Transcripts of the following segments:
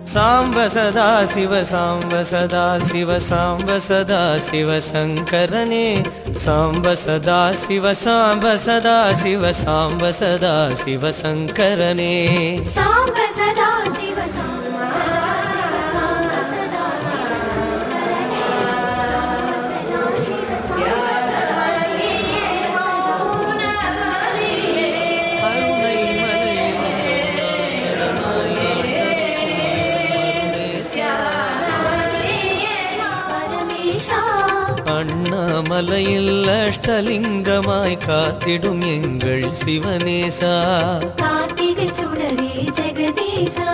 सांब सदा शिव सांब सदा शिव सांब सदा शिव शंकरने सांब सदा शिव सांब सदा शिव सांब सदा शिव शंकरने सांब सदा शिव அண்ணாமலையில் அஷ்டலிங்கமாய் காத்திடும் எங்கள் சிவனேசா கார்த்திகை சுடரே ஜெகதீசா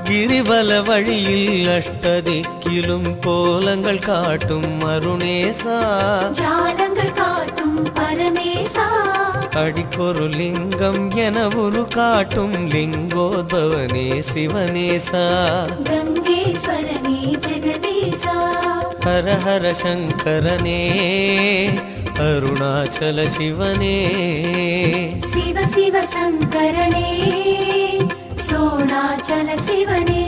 கிரிவல வழியில் அஷ்டதிக்கிலும் கோலங்கள் காட்டும் அருணேசா ஜாலங்கள் காட்டும் பரமேசா அடிக்கொரு லிங்கம் என உரு காட்டும் லிங்கோத்பவனே சிவனேசா கங்கேஸ்வரனே ஜெகதீசா हर हर शंकरने अरुणाचल शिवने शिव शिव शंकरने सोणाचल शिवने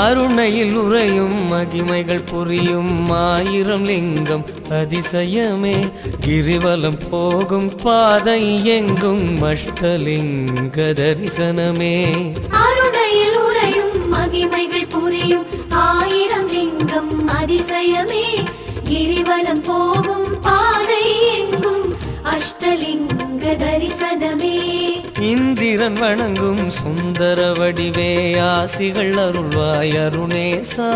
அருணையில் உறையும் மகிமைகள் புரியும் ஆயிரம் லிங்கம் அதிசயமே கிரிவலம் போகும் பாதை எங்கும் அஷ்டலிங்க தரிசனமே அருணையில் உறையும் மகிமைகள் புரியும் ஆயிரம் லிங்கம் அதிசயமே கிரிவலம் போகும் பாதை எங்கும் அஷ்டலிங்க தரிசனமே இந்திரன் வணங்கும் சுந்தர வடிவே ஆசிகள் அருள்வாய் அருணேசா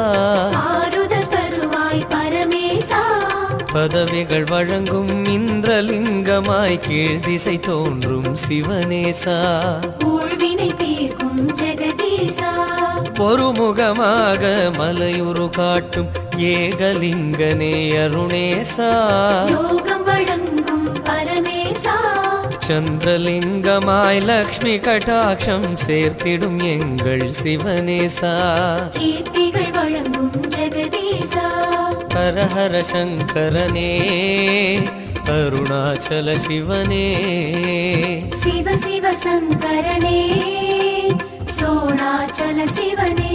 ஆறுதல் தருவாய் பரமேசா பதவிகள் வழங்கும் இந்திரலிங்கமாய் கீழ் திசை தோன்றும் சிவனேசா ஊழ்வினை தீர்க்கும் ஜெகதீசா பொறுமுகமாக மலையுரு காட்டும் ஏகலிங்கனே அருணேசா யோகம் வழங்கும் பரமேசா சந்திரலிங்கமாய் லக்ஷ்மி கடாட்சம் சேர்த்திடும் எங்கள் சிவனேசா கீர்த்திகள் வழங்கும் ஜெகதீசா ஹர ஹர சங்கரனே அருணாச்சல சிவனே शिव शिव शंकरने सोणाचल शिवने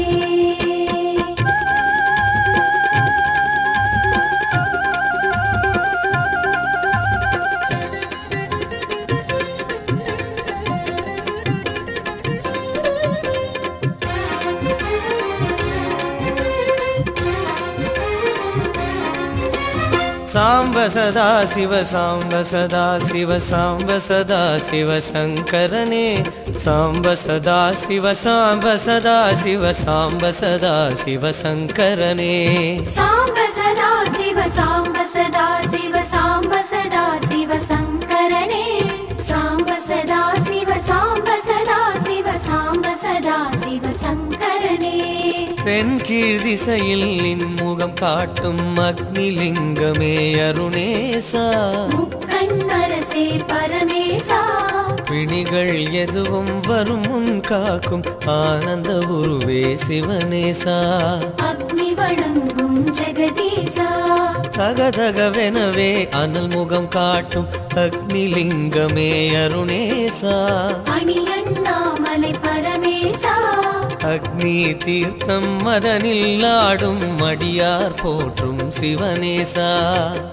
सांब सदा शिव सांब सदा शिव सांब सदा शिव शंकरने सांब सदा शिव सांब सदा शिव सांब सदा शिव शंकरने सांब सदा शिव सांब सदा शिव सांब सदा शिव शंकरने सांब सदा शिव सांब सदा शिव सांब सदा शिव शंकरने தென்கீழ் திசையில் நின்முகம் காட்டும் அக்னிலிங்கமே அருணேசா முக்கண்ணரசே பரமேசா பிணிகள் எதுவும் வரும் முன் காக்கும் ஆனந்த உருவே சிவனேசா அக்னி வணங்கும் ஜெகதீசா தகதகவெனவே அனல் முகம் காட்டும் அக்னிலிங்கமே அருணேசா அணியண்ணாமலை பரமேசா அக்னி தீர்த்தம் மதனில் ஆடும் அடியார் போற்றும் சிவனேசா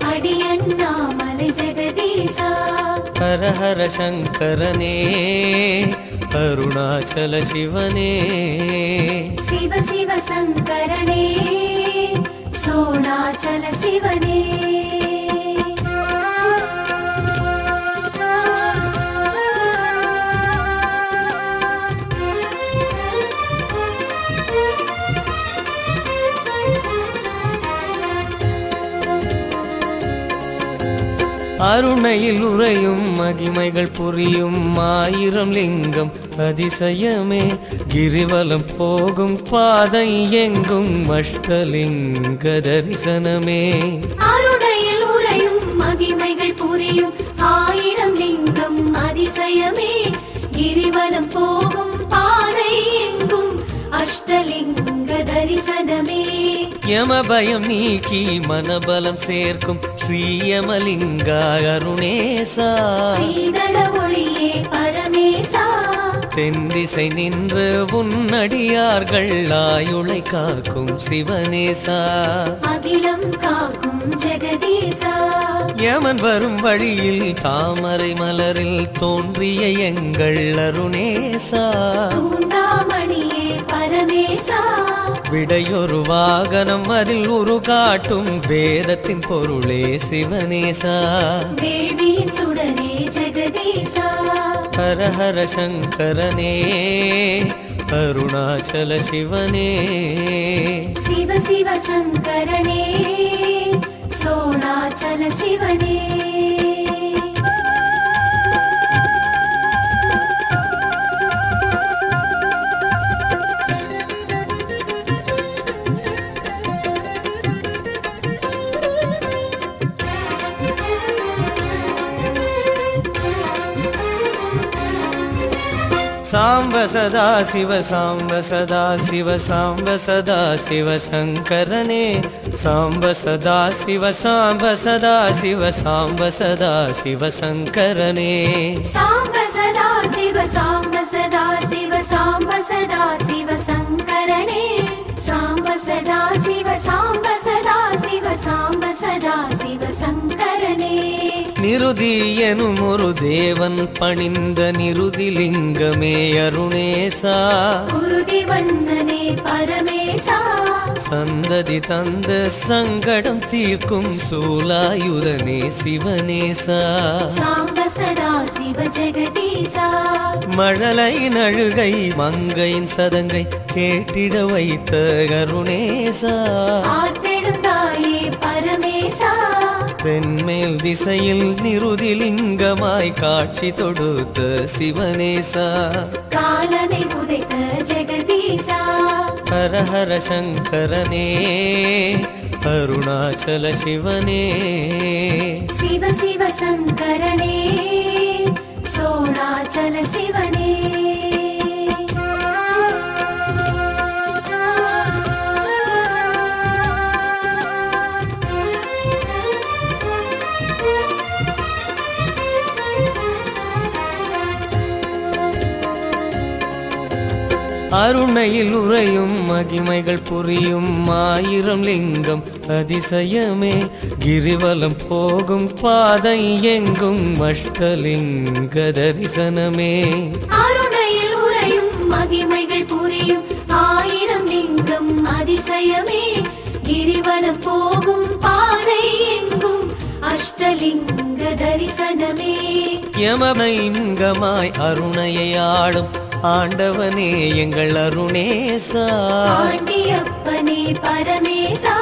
அடியண்ணாமலை ஜெகதீசா ஹர ஹர சங்கரனே அருணாச்சல சிவனே शिव शिव शंकरने सोणाचल शिवने அருணையில் உறையும் மகிமைகள் புரியும் ஆயிரம் லிங்கம் அதிசயமே கிரிவலம் போகும் பாதை எங்கும் அஷ்டலிங்க தரிசனமே அருணையில் உறையும் மகிமைகள் புரியும் ஆயிரம் லிங்கம் அதிசயமே கிரிவலம் போகும் பாதை எங்கும் அஷ்டலிங்க தரிசனமே யமபயம் நீக்கி மனபலம் சேர்க்கும் ஸ்ரீயமலிங்கா அருணேசா சீதள ஒளியே பரமேசா தென்திசை நின்று உன்னடியார்கள் ஆயுளை காக்கும் சிவனேசா அகிலம் காக்கும் ஜெகதீசா யமன் வரும் வழியில் தாமரை மலரில் தோன்றிய எங்கள் அருணேசா தூண்டாமணியே பரமேசா விடையொரு வாகனம் அதில் உரு காட்டும் வேதத்தின் பொருளே சிவனேசா வேள்வியின் சுடரே ஜெகதீசா ஹர ஹர சங்கரனே அருணாச்சல சிவனே சிவ சிவ சங்கரனே சோணாச்சல சிவனே சாம்ப சதா சிவ சாம்ப சதா சிவ சாம்ப சதா சிவ சங்கரனே சாம்ப சதா சிவ சாம்ப சதா சிவ சாம்ப சதா சிவ சங்கரனே சாம்ப சதா சிவ சாம்ப சதா சிவ சாம்ப சதா சிவ சங்கரனே சாம்ப சதா சிவ சாம்ப சதா சிவ சாம்ப சதா சிவ சங்கரனே நிருதி எனும் ஒரு தேவன் பணிந்த நிருதிலிங்கமே அருணேசா குருதி வண்ணனே பரமேசா சந்ததி தந்த சங்கடம் தீர்க்கும் சூலாயுதனே சிவனேசா சாம்ப சதா சிவ ஜெகதீசா மழலை நழுகை மங்கையின் சதங்கை கேட்டிட வைத்த அருணேசா ஆர்த்தெடும் தாயே பரமேசா தென்மேல் திசையில் நிருதிலிங்கமாய் காட்சி தொடுத்த சிவனேசா காலனை உதைத்த ஜெகதீசா ஹர ஹர சங்கரனே அருணாச்சல சிவனே சிவ சிவ சங்கரனே சோணாச்சல சிவனே அருணையில் உறையும் மகிமைகள் புரியும் ஆயிரம் லிங்கம் அதிசயமே கிரிவலம் போகும் பாதை எங்கும் அஷ்டலிங்க தரிசனமே அருணையில் உறையும் மகிமைகள் புரியும் ஆயிரம் லிங்கம் அதிசயமே கிரிவலம் போகும் பாதை எங்கும் அஷ்டலிங்க தரிசனமே யமலிங்கமாய் அருணையை ஆளும் ஆண்டவனே எங்கள் அருணேசா ஆண்டியப்பனே பரமேசா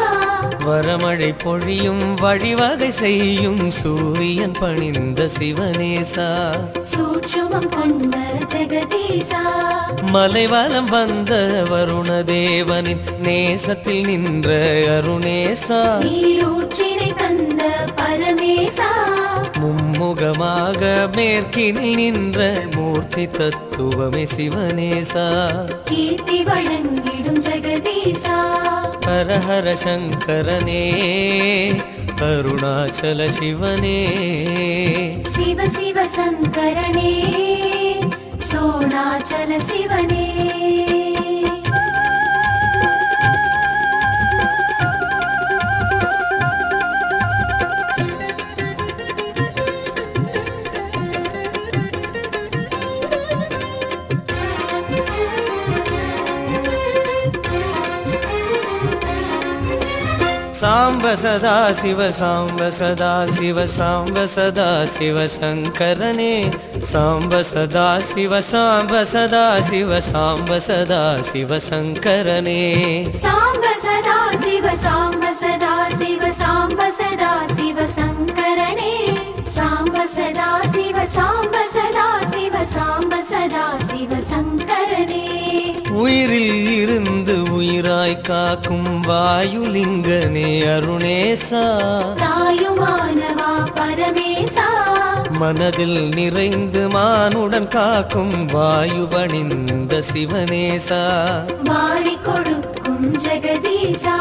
வரமழை பொழியும் வழிவகை செய்யும் சூரியன் பணிந்த சிவனேசா சூட்சுமம் கொண்ட ஜெகதீசா மலைவலம் வந்த வருண தேவனின் நேசத்தில் நின்ற அருணேசா நீரூற்றினை தந்த பரமேசா மும்முகமாக மேற்கினில் நின்ற மூர்த்தி தத்துவமே சிவனேசா கீர்த்தி வழங்கிடும் ஜெகதீசா ஹர ஹர சங்கரனே அருணாச்சல சிவனே சிவ சிவ சங்கரனே சோணாச்சல சிவனே சாம்ப சதா சிவ சாம்ப சதா சிவ சாம்ப சதா சிவ சங்கரனே சாம்ப சதா சிவ சாம்ப சதா சிவ சாம்ப சதா சிவ சங்கரனே சாம்ப சதா சிவ சாம்ப சதா சிவ சாம்ப சதா சிவ சங்கரனே காக்கும் வாயுலிங்கனே அருணேசா தாயுமானவா பரமேசா மனதில் நிறைந்து மானுடன் காக்கும் வாயுபணிந்த சிவனேசா வாரி கொடுக்கும் ஜெகதீசா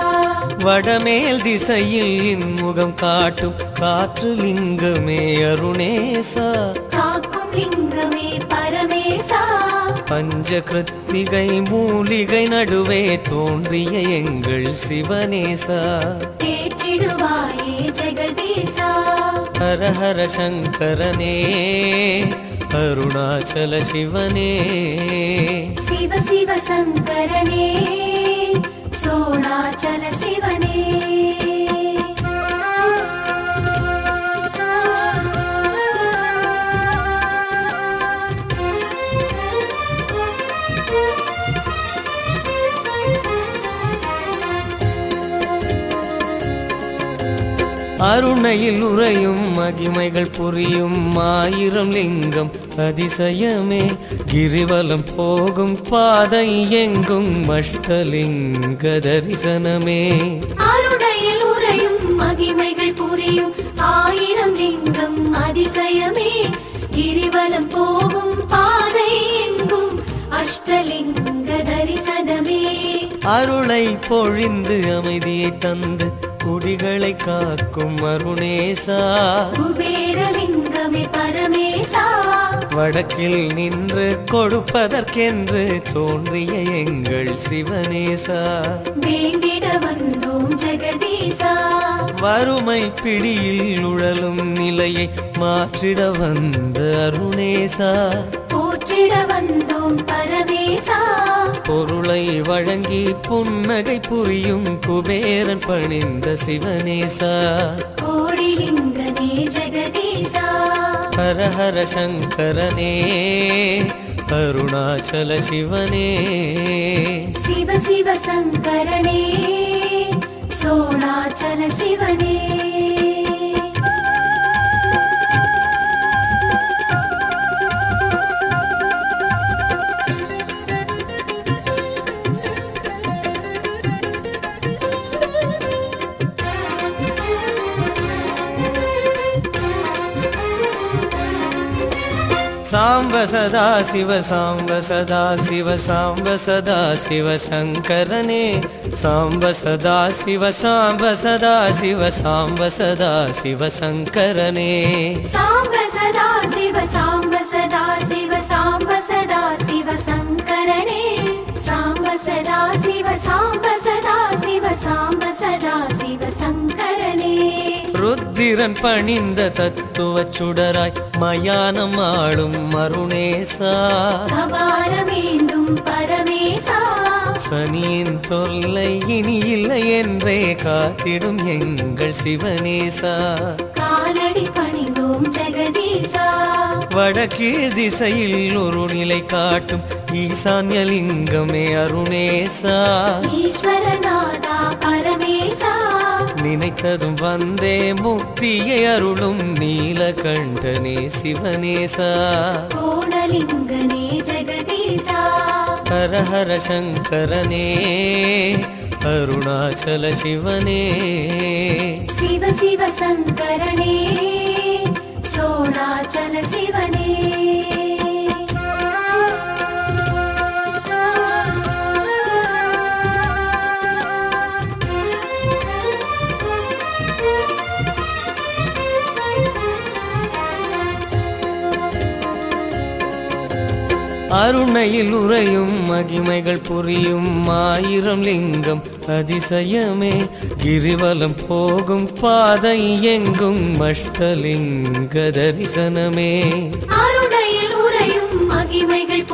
வடமேல் திசையில் இன்முகம் காட்டும் காற்று லிங்கமே அருணேசா காக்கும் லிங்கமே பரமேசா பஞ்ச கிருத்திகை மூலிகை நடுவே தோன்றிய எங்கள் சிவனேசா தேற்றிடுவாயே ஜெகதீசா ஹர ஹர சங்கரனே அருணாச்சல சிவனே சிவ சிவ சங்கரனே சோணாச்சல சிவனே அருணையில் உறையும் மகிமைகள் புரியும் ஆயிரம் லிங்கம் அதிசயமே கிரிவலம் போகும் பாதை எங்கும் அஷ்டலிங்க தரிசனமே அருணையில் உறையும் மகிமைகள் புரியும் ஆயிரம் லிங்கம் அதிசயமே கிரிவலம் போகும் பாதை எங்கும் அஷ்டலிங்க தரிசனமே அருளை பொழிந்து அமைதியை தந்து குடிகளை காக்கும் அருணேசா குபேரலிங்கமே பரமேசா வடக்கில் நின்று கொடுப்பதற்கென்று தோன்றிய எங்கள் சிவனேசா வேண்டிட வந்தோம் ஜெகதீசா வறுமை பிடியில் உழலும் நிலையை மாற்றிட வந்த அருணேசா போற்றிட வந்தோம் பரமேசா பொருளை வழங்கி புன்னகை புரியும் குபேரன் பணிந்த சிவனேசா கோடிலிங்கனே ஜெகதீசா ஹர ஹர சங்கரனே அருணாச்சல சிவனே சிவ சிவ சங்கரனே சோணாச்சல சிவனே சாம்ப சதா சிவ சாம்ப சதா சிவ சாம்ப சதா சிவ சங்கரனே சாம்ப சதா சிவ சாம்ப சதா சிவ சாம்ப சதா சிவ சங்கரனே சாம்ப சதா சிவ சாம்ப சதா சிவ சாம்ப சதா சிவ சங்கரனே சாம்ப சதா சிவ சாம்ப சதா சிவ சாம்ப சதா சிவ சங்கரனே ருத்திரன் பணிந்த தத்துவ சுடராய் மயானம் ஆளும் அருணேசா கபாலமேந்தும் பரமேசா சனியின் தொல்லை இனி இல்லை என்றே காத்திடும் எங்கள் சிவனேசா காலடி பணிந்தோம் ஜெகதீசா வடகீழ் திசையில் ஒரு நிலை காட்டும் ஈசான்யலிங்கமே அருணேசா ஈஸ்வரநாதா பரமேசா நினைத்ததும் வந்தே முக்தியை அருளும் நீலகண்டனே சிவனேசா கோணலிங்கனே ஜெகதீசா ஹர ஹர சங்கரனே அருணாச்சல சிவனே சிவ சிவ சங்கரனே சோணாச்சல சிவனே அருணையில் உறையும் மகிமைகள் புரியும் ஆயிரம் லிங்கம் அதிசயமே கிரிவலம் போகும் பாதை எங்கும் அஷ்டலிங்க தரிசனமே அருணையில் உறையும் மகிமைகள்